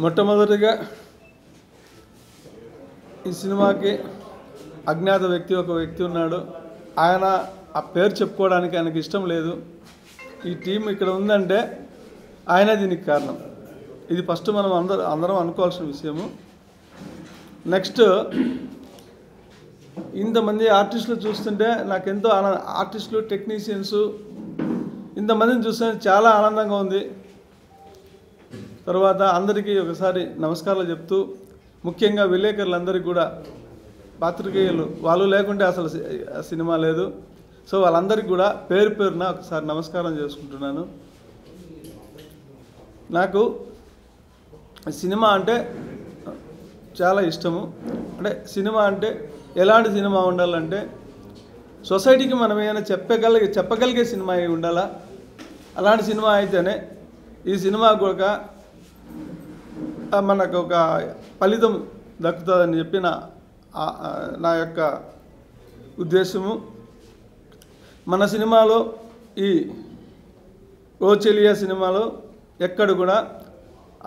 మొట్టమొదటిగా ఈ సినిమాకి అజ్ఞాత వ్యక్తి ఒక వ్యక్తి ఉన్నాడు. ఆయన ఆ పేరు చెప్పుకోవడానికి ఆయనకి ఇష్టం లేదు. ఈ టీం ఇక్కడ ఉందంటే ఆయన దీనికి కారణం. ఇది ఫస్ట్ మనం అందరం అనుకోవాల్సిన విషయము. నెక్స్ట్, ఇంతమంది ఆర్టిస్టులు చూస్తుంటే నాకెంతో ఆర్టిస్టులు, టెక్నీషియన్స్ ఇంతమందిని చూస్తే చాలా ఆనందంగా ఉంది. తర్వాత అందరికీ ఒకసారి నమస్కారాలు చెప్తూ, ముఖ్యంగా విలేకరులందరికీ కూడా, పాత్రికేయులు వాళ్ళు లేకుంటే అసలు సినిమా లేదు. సో వాళ్ళందరికీ కూడా పేరు పేరున ఒకసారి నమస్కారం చేసుకుంటున్నాను. నాకు సినిమా అంటే చాలా ఇష్టము. అంటే సినిమా అంటే ఎలాంటి సినిమా ఉండాలంటే సొసైటీకి మనం ఏమైనా చెప్పగలిగే సినిమా అయి ఉండాలా. అలాంటి సినిమా అయితేనే ఈ సినిమా కూడా మనకు ఒక ఫలితం దక్కుతుందని చెప్పి నా యొక్క ఉద్దేశము. మన సినిమాలో ఈ ఓ చెలియా సినిమాలో ఎక్కడ కూడా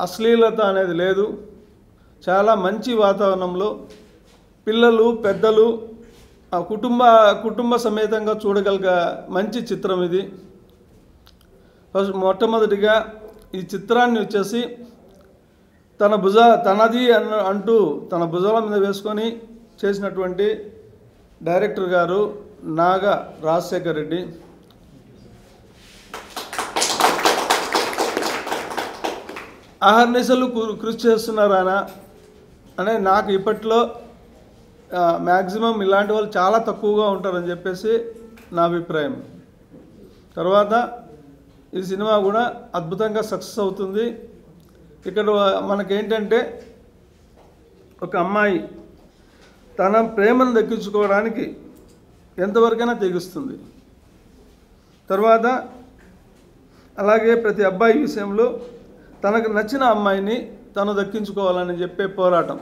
అశ్లీలత అనేది లేదు. చాలా మంచి వాతావరణంలో పిల్లలు, పెద్దలు కుటుంబ సమేతంగా చూడగలిగే మంచి చిత్రం ఇది. మొట్టమొదటిగా ఈ చిత్రాన్ని వచ్చేసి తనది అంటూ తన భుజాల మీద వేసుకొని చేసినటువంటి డైరెక్టర్ గారు నాగా రాజశేఖర్ రెడ్డి. అహర్నిశలు కృషి చేస్తున్నారు ఆయన. అంటే నాకు ఇప్పట్లో మ్యాక్సిమం ఇలాంటి వాళ్ళు చాలా తక్కువగా ఉంటారని చెప్పేసి నా అభిప్రాయం. తర్వాత ఈ సినిమా కూడా అద్భుతంగా సక్సెస్ అవుతుంది. ఇక్కడ మనకేంటంటే ఒక అమ్మాయి తన ప్రేమను దక్కించుకోవడానికి ఎంతవరకైనా తెగిస్తుంది. తర్వాత అలాగే ప్రతి అబ్బాయి విషయంలో తనకు నచ్చిన అమ్మాయిని తను దక్కించుకోవాలని చెప్పే పోరాటం.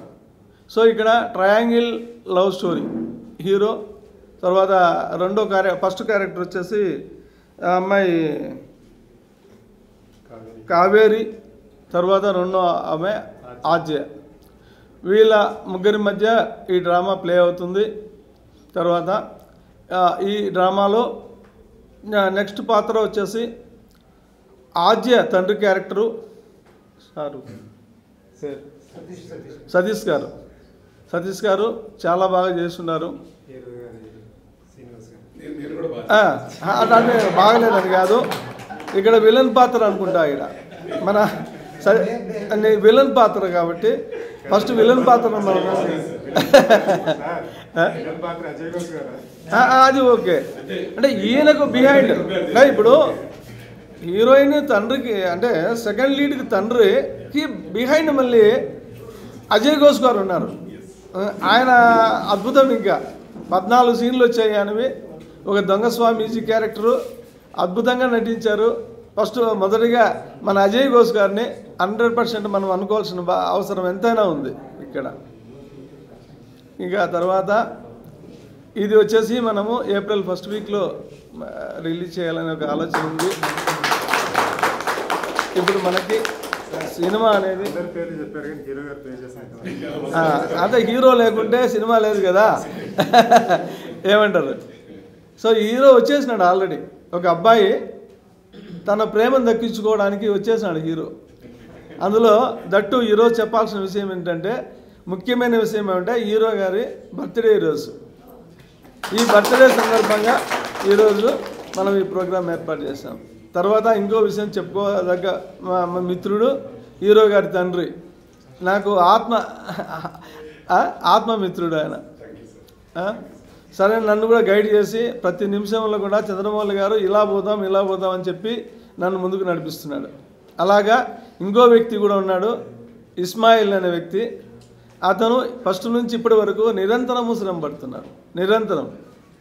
సో ఇక్కడ ట్రయాంగిల్ లవ్ స్టోరీ. హీరో, తర్వాత ఫస్ట్ క్యారెక్టర్ వచ్చేసి అమ్మాయి కావేరి, తర్వాత రెండో ఆమె ఆద్య. వీళ్ళ ముగ్గురి మధ్య ఈ డ్రామా ప్లే అవుతుంది. తర్వాత ఈ డ్రామాలో నెక్స్ట్ పాత్ర వచ్చేసి ఆద్య తండ్రి క్యారెక్టరు సతీష్ గారు చాలా బాగా చేస్తున్నారు. అంటే బాగలేదని కాదు, ఇక్కడ విలన్ పాత్ర అనుకుంటా. ఇక్కడ మన విలన్ పాత్ర కాబట్టి ఫస్ట్ విలన్ పాత్ర అది ఓకే. అంటే ఈయనకు బిహైండ్ ఇప్పుడు హీరోయిన్ తండ్రికి, అంటే సెకండ్ లీడ్కి తండ్రికి బిహైండ్ మళ్ళీ అజయ్ ఘోష్ గారు ఉన్నారు. ఆయన అద్భుతం. ఇంకా 14 సీన్లు వచ్చాయి ఆయనవి. ఒక దొంగ స్వామీజీ క్యారెక్టరు అద్భుతంగా నటించారు. ఫస్ట్ మొదటిగా మన అజయ్ ఘోష్ గారిని 100% మనం అనుకోవాల్సిన అవసరం ఎంతైనా ఉంది ఇక్కడ. ఇంకా తర్వాత ఇది వచ్చేసి మనము ఏప్రిల్ ఫస్ట్ వీక్లో రిలీజ్ చేయాలనే ఒక ఆలోచన ఉంది. ఇప్పుడు మనకి సినిమా అనేది అదే హీరో లేకుంటే సినిమా లేదు కదా, ఏమంటారు? సో హీరో వచ్చేసినాడు ఆల్రెడీ. ఒక అబ్బాయి తన ప్రేమను దక్కించుకోవడానికి వచ్చేసినాడు హీరో. అందులో దట్టు ఈరోజు చెప్పాల్సిన విషయం ఏంటంటే, ముఖ్యమైన విషయం ఏమంటే హీరో గారి బర్త్డే ఈరోజు. ఈ బర్త్డే సందర్భంగా ఈరోజు మనం ఈ ప్రోగ్రాం ఏర్పాటు చేసాం. తర్వాత ఇంకో విషయం చెప్పుకోదగ్గ, మా మిత్రుడు హీరో గారి తండ్రి, నాకు ఆత్మమిత్రుడు ఆయన. సరే, నన్ను కూడా గైడ్ చేసి ప్రతి నిమిషంలో కూడా చంద్రమౌళి గారు ఇలా పోదాం అని చెప్పి నన్ను ముందుకు నడిపిస్తున్నాడు. అలాగా ఇంకో వ్యక్తి కూడా ఉన్నాడు, ఇస్మాయిల్ అనే వ్యక్తి. అతను ఫస్ట్ నుంచి ఇప్పటి వరకు నిరంతరము శ్రమ పడుతున్నాడు. నిరంతరం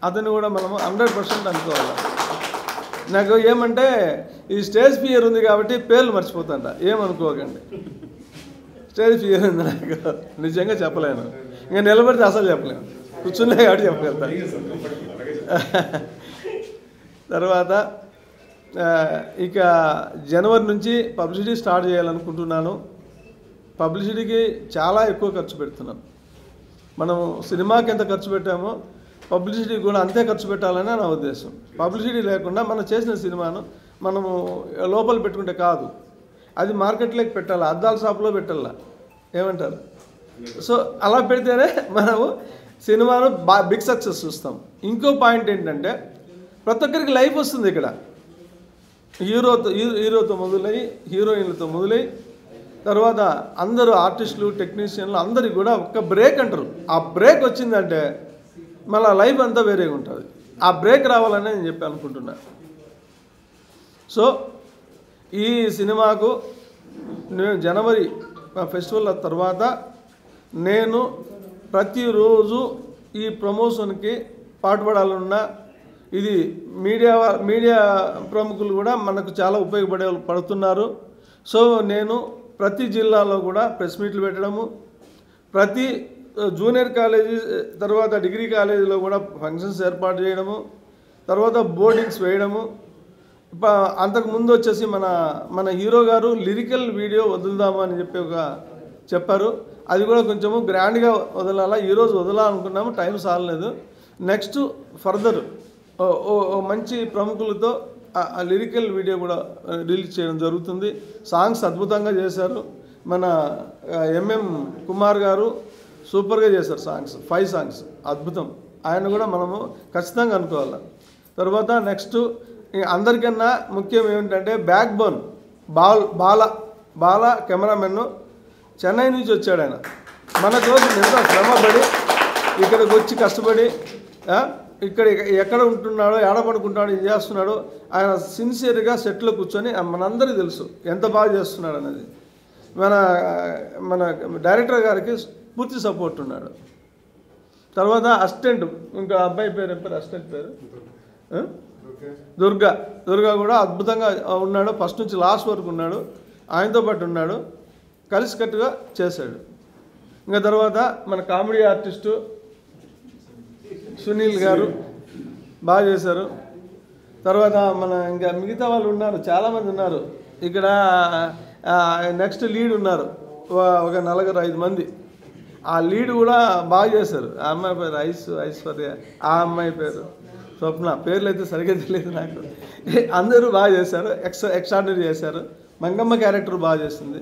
అతను కూడా మనము 100% అనుకోవాలి. నాకు ఏమంటే ఈ స్టేజ్ ఫియర్ ఉంది కాబట్టి పేర్లు మర్చిపోతాంట, ఏమనుకోకండి. స్టేజ్ ఫియర్ ఉంది నాకు, నిజంగా చెప్పలేను. ఇంకా నిలబడితే అసలు చెప్పలేను, కూర్చున్నా కాబట్టి చెప్పగలుగుతాను. తర్వాత ఇక జనవరి నుంచి పబ్లిసిటీ స్టార్ట్ చేయాలనుకుంటున్నాను. పబ్లిసిటీకి చాలా ఎక్కువ ఖర్చు పెడుతున్నాం. మనం సినిమాకి ఎంత ఖర్చు పెట్టామో పబ్లిసిటీ కూడా అంతే ఖర్చు పెట్టాలని నా ఉద్దేశం. పబ్లిసిటీ లేకుండా మనం చేసిన సినిమాను మనము లోపల పెట్టుకుంటే కాదు, అది మార్కెట్లోకి పెట్టాలి, అద్దాల షాపులో పెట్టాల, ఏమంటారు? సో అలా పెడితేనే మనము సినిమాను బిగ్ సక్సెస్ చూస్తాం. ఇంకో పాయింట్ ఏంటంటే ప్రతి ఒక్కరికి లైఫ్ వస్తుంది ఇక్కడ. హీరోతో మొదలై హీరోయిన్లతో మొదలై తర్వాత అందరూ ఆర్టిస్టులు టెక్నీషియన్లు అందరికి కూడా ఒక్క బ్రేక్ అంటారు. ఆ బ్రేక్ వచ్చిందంటే మళ్ళీ లైఫ్ అంతా వేరేగా ఉంటుంది. ఆ బ్రేక్ రావాలని నేను చెప్పి అనుకుంటున్నా. సో ఈ సినిమాకు నేను జనవరి ఫెస్టివల్ తర్వాత నేను ప్రతిరోజు ఈ ప్రమోషన్కి పాటుపడాలన్నా, ఇది మీడియా ప్రముఖులు కూడా మనకు చాలా పడుతున్నారు. సో నేను ప్రతి జిల్లాలో కూడా ప్రెస్ మీట్లు పెట్టడము, ప్రతి జూనియర్ కాలేజీ తర్వాత డిగ్రీ కాలేజీలో కూడా ఫంక్షన్స్ ఏర్పాటు చేయడము, తర్వాత బోర్డింగ్స్ వేయడము. అంతకుముందు వచ్చేసి మన హీరో గారు లిరికల్ వీడియో వదులుదాము అని చెప్పారు. అది కూడా కొంచెము గ్రాండ్గా వదలాలా, ఈరోజు వదలాలనుకున్నాము, టైం సాలలేదు. నెక్స్ట్ ఫర్దర్ మంచి ప్రముఖులతో ఆ లిరికల్ వీడియో కూడా రిలీజ్ చేయడం జరుగుతుంది. సాంగ్స్ అద్భుతంగా చేశారు. మన ఎంఎం కుమార్ గారు సూపర్గా చేశారు సాంగ్స్, 5 సాంగ్స్ అద్భుతం. ఆయన కూడా మనము ఖచ్చితంగా అనుకోవాలి. తర్వాత నెక్స్ట్ అందరికన్నా ముఖ్యం ఏమిటంటే బ్యాక్ బోన్ బాల కెమెరామెన్ చెన్నై నుంచి వచ్చాడు. ఆయన మన కోసం ఎంతో శ్రమపడి ఇక్కడికి వచ్చి కష్టపడి ఇక్కడ ఎక్కడ ఉంటున్నాడో, ఏడ పడుకుంటాడో, ఏం చేస్తున్నాడో ఆయన సిన్సియర్గా సెట్లో కూర్చొని మనందరికీ తెలుసు ఎంత బాగా చేస్తున్నాడు అనేది. మన డైరెక్టర్ గారికి పూర్తి సపోర్ట్ ఉన్నాడు. తర్వాత అసిస్టెంట్, ఇంకా అబ్బాయి పేరు అసిస్టెంట్ పేరు దుర్గా కూడా అద్భుతంగా ఉన్నాడు. ఫస్ట్ నుంచి లాస్ట్ వరకు ఉన్నాడు, ఆయనతో పాటు ఉన్నాడు, కలిసికట్టుగా చేశాడు. ఇంకా తర్వాత మన కామెడీ ఆర్టిస్టు సునీల్ గారు బాగా చేశారు. తర్వాత ఇంకా మిగతా వాళ్ళు ఉన్నారు, చాలామంది ఉన్నారు ఇక్కడ. నెక్స్ట్ లీడ్ ఉన్నారు ఒక 4-5 మంది. ఆ లీడ్ కూడా బాగా చేశారు. ఆ అమ్మాయి పేరు ఐశ్వర్య, ఆ అమ్మాయి పేరు స్వప్న, పేర్లు అయితే సరిగ్గా తెలియదు నాకు. అందరూ బాగా చేశారు, ఎక్స్ట్రాడినరీ చేశారు. మంగమ్మ క్యారెక్టర్ బాగా చేస్తుంది.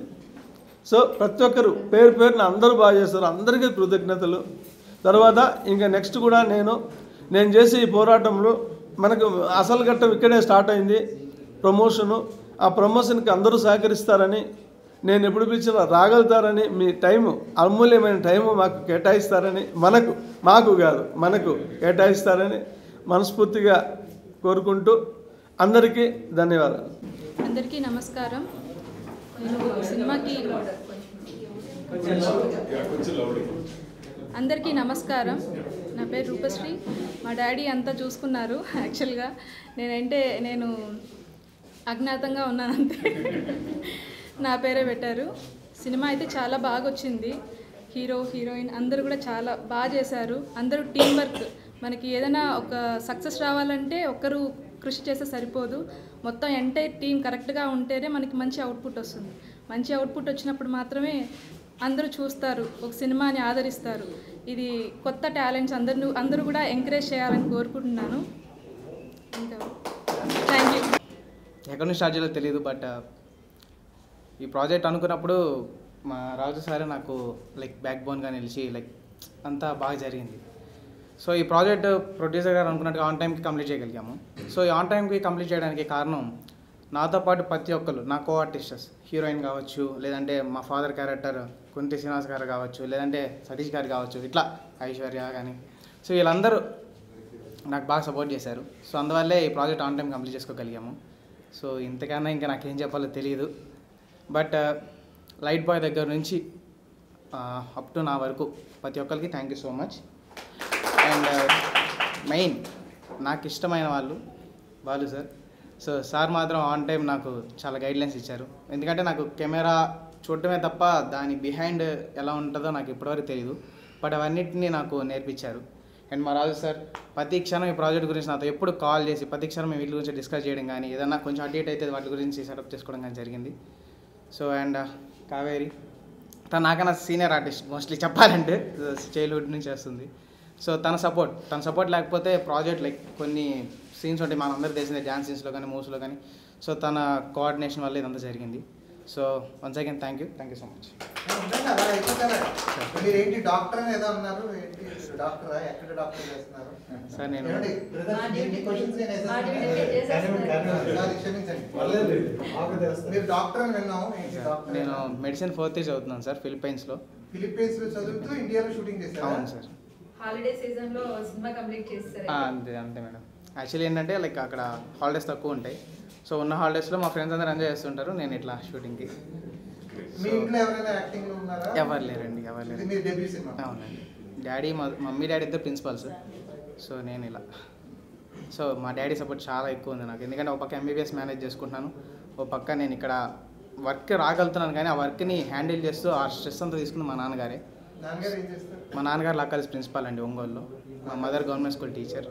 సో ప్రతి ఒక్కరు పేరున అందరూ బాగా చేస్తారు, అందరికీ కృతజ్ఞతలు. తర్వాత ఇంకా నెక్స్ట్ కూడా నేను చేసే ఈ పోరాటంలో మనకు అసలు ఘట్టం ఇక్కడే స్టార్ట్ అయింది, ప్రమోషను. ఆ ప్రమోషన్కి అందరూ సహకరిస్తారని, నేను ఎప్పుడు పిలిచినా రాగలుగుతారని, మీ టైము అమూల్యమైన టైము మాకు కేటాయిస్తారని, మాకు కాదు మనకు కేటాయిస్తారని మనస్ఫూర్తిగా కోరుకుంటూ అందరికీ ధన్యవాదాలు. అందరికీ నమస్కారం. నేను సినిమాకి అందరికీ నమస్కారం. నా పేరు రూపశ్రీ. మా డాడీ అంతా చూసుకున్నారు. యాక్చువల్గా నేను అజ్ఞాతంగా ఉన్నానంతే, నా పేరే పెట్టారు. సినిమా అయితే చాలా బాగా వచ్చింది. హీరో హీరోయిన్ అందరూ కూడా చాలా బాగా చేశారు. అందరూ టీం వర్క్. మనకి ఏదైనా ఒక సక్సెస్ రావాలంటే ఒక్కరు కృషి చేస్తే సరిపోదు, మొత్తం ఎంటైర్ టీం కరెక్ట్గా ఉంటేనే మనకి మంచి అవుట్పుట్ వస్తుంది. మంచి అవుట్పుట్ వచ్చినప్పుడు మాత్రమే అందరూ చూస్తారు, ఒక సినిమాని ఆదరిస్తారు. ఇది కొత్త టాలెంట్స్ అందరూ కూడా ఎంకరేజ్ చేయాలని కోరుకుంటున్నాను. ఇంకా థ్యాంక్ యూ. ఎక్కడి నుంచి స్టార్ట్ చేయాలో తెలియదు, బట్ ఈ ప్రాజెక్ట్ అనుకున్నప్పుడు మా రాజు సార్ నాకు బ్యాక్ బోన్గా నిలిచి అంతా బాగా జరిగింది. సో ఈ ప్రాజెక్ట్ ప్రొడ్యూసర్ గారు అనుకున్నట్టుగా ఆన్ టైంకి కంప్లీట్ చేయగలిగాము. సో ఈ ఆన్ టైంకి కంప్లీట్ చేయడానికి కారణం నాతో పాటు ప్రతి ఒక్కరు, నా కో ఆర్టిస్టర్స్, హీరోయిన్ కావచ్చు, లేదంటే మా ఫాదర్ క్యారెక్టర్ కుంతి శ్రీనివాస్ గారు కావచ్చు, లేదంటే సతీష్ గారు కావచ్చు, ఇట్లా ఐశ్వర్య కానీ. సో వీళ్ళందరూ నాకు బాగా సపోర్ట్ చేశారు. సో అందువల్లే ఈ ప్రాజెక్ట్ ఆన్ టైం కంప్లీట్ చేసుకోగలిగాము. సో ఇంతకన్నా ఇంకా నాకేం చెప్పాలో తెలియదు. బట్ లైట్ బాయ్ దగ్గర నుంచి అప్ టు నా వరకు ప్రతి ఒక్కరికి thank you so much. And main నాకు ఇష్టమైన వాళ్ళు సార్. సో సార్ మాత్రం ఆన్ టైం నాకు చాలా గైడ్లైన్స్ ఇచ్చారు. ఎందుకంటే నాకు కెమెరా చూడటమే తప్ప దాని బిహైండ్ ఎలా ఉంటుందో నాకు ఇప్పటివరకు తెలియదు. బట్ అవన్నిటిని నాకు నేర్పించారు. అండ్ మా రాజు సార్ ప్రతి క్షణం ఈ ప్రాజెక్ట్ గురించి నాతో ఎప్పుడు కాల్ చేసి ప్రతి క్షణం మేము వీటి గురించి డిస్కస్ చేయడం కానీ, ఏదన్నా కొంచెం అటు ఇటు అయితే వాటి గురించి సెటప్ చేసుకోవడం కానీ జరిగింది. సో అండ్ కావేరి తను నాకన్నా సీనియర్ ఆర్టిస్ట్ మోస్ట్లీ చెప్పాలంటే, చైల్డ్హుడ్ నుంచి వస్తుంది. సో తన సపోర్ట్ లేకపోతే ప్రాజెక్ట్ లైక్ కొన్ని సీన్స్ ఉంటాయి మనందరూ తెలిసిందే, డ్యాన్స్ సీన్స్లో కానీ మూవ్స్లో కానీ. సో తన కోఆర్డినేషన్ వల్ల ఇదంతా జరిగింది. So once again thank you so much. Sir నేను మెడిసిన్ 4th ఇయర్ చదువుతున్నాను సార్, ఫిలిప్పైన్స్లో చదువుతూ ఇండియాలో షూటింగ్ చేశారు. అవును సార్. హాలిడే సీజన్లో సినిమా కంప్లీట్ చేస్తారు. అంతే మేడం. యాక్చువల్లీ ఏంటంటే లైక్ అక్కడ హాలిడేస్ తక్కువ ఉంటాయి. సో ఉన్న హాలిడేస్లో మా ఫ్రెండ్స్ అందరూ ఎంజాయ్ చేస్తుంటారు, నేను ఇట్లా షూటింగ్కి. ఎవరు లేరండి. అవునండి. డాడీ మమ్మీ డాడీ ఇద్దరు ప్రిన్సిపల్స్. సో నేను ఇలా. సో మా డాడీ సపోర్ట్ చాలా ఎక్కువ ఉంది నాకు, ఎందుకంటే ఒక పక్క MBBS మేనేజ్ చేసుకుంటున్నాను, ఒక పక్క నేను ఇక్కడ వర్క్ రాగలుగుతున్నాను, కానీ ఆ వర్క్ని హ్యాండిల్ చేస్తూ ఆ స్ట్రెస్ అంతా తీసుకుంది మా నాన్నగారే. మా నాన్నగారు లా కాలేజ్ ప్రిన్సిపాల్ అండి ఒంగోలులో, మా mother government school teacher.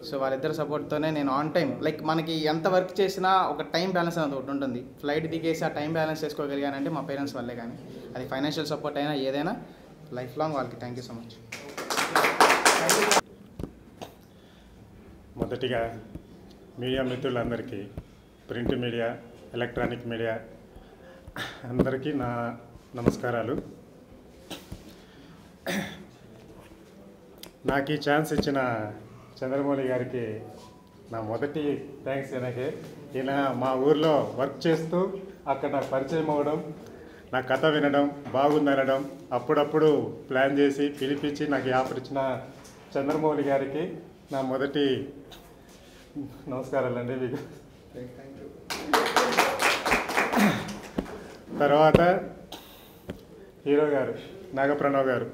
So వాళ్ళిద్దరు సపోర్ట్తోనే నేను ఆన్ టైం లైక్ మనకి ఎంత వర్క్ చేసినా ఒక టైం బ్యాలెన్స్ అనేది ఒకటి ఉంటుంది. ఫ్లైట్ దిగేసి ఆ టైం బ్యాలెన్స్ చేసుకోగలిగానంటే మా పేరెంట్స్ వల్లే, కానీ అది ఫైనాన్షియల్ సపోర్ట్ అయినా ఏదైనా లైఫ్ లాంగ్ వాళ్ళకి థ్యాంక్ యూ సో మచ్. మొదటిగా మీడియా మిత్రులందరికీ, ప్రింట్ మీడియా, ఎలక్ట్రానిక్ మీడియా అందరికీ నా నమస్కారాలు. నాకు ఈ ఛాన్స్ ఇచ్చిన చంద్రమౌళి గారికి నా మొదటి థ్యాంక్స్. ఈయన మా ఊర్లో వర్క్ చేస్తూ అక్కడ నాకు పరిచయం అవ్వడం, నా కథ వినడం, బాగుందనడం, అప్పుడప్పుడు ప్లాన్ చేసి పిలిపించి నాకు ఆఫర్ ఇచ్చిన చంద్రమౌళి గారికి నా మొదటి నమస్కారాలండి మీకు. తర్వాత హీరో గారు నాగప్రణవ్ గారు,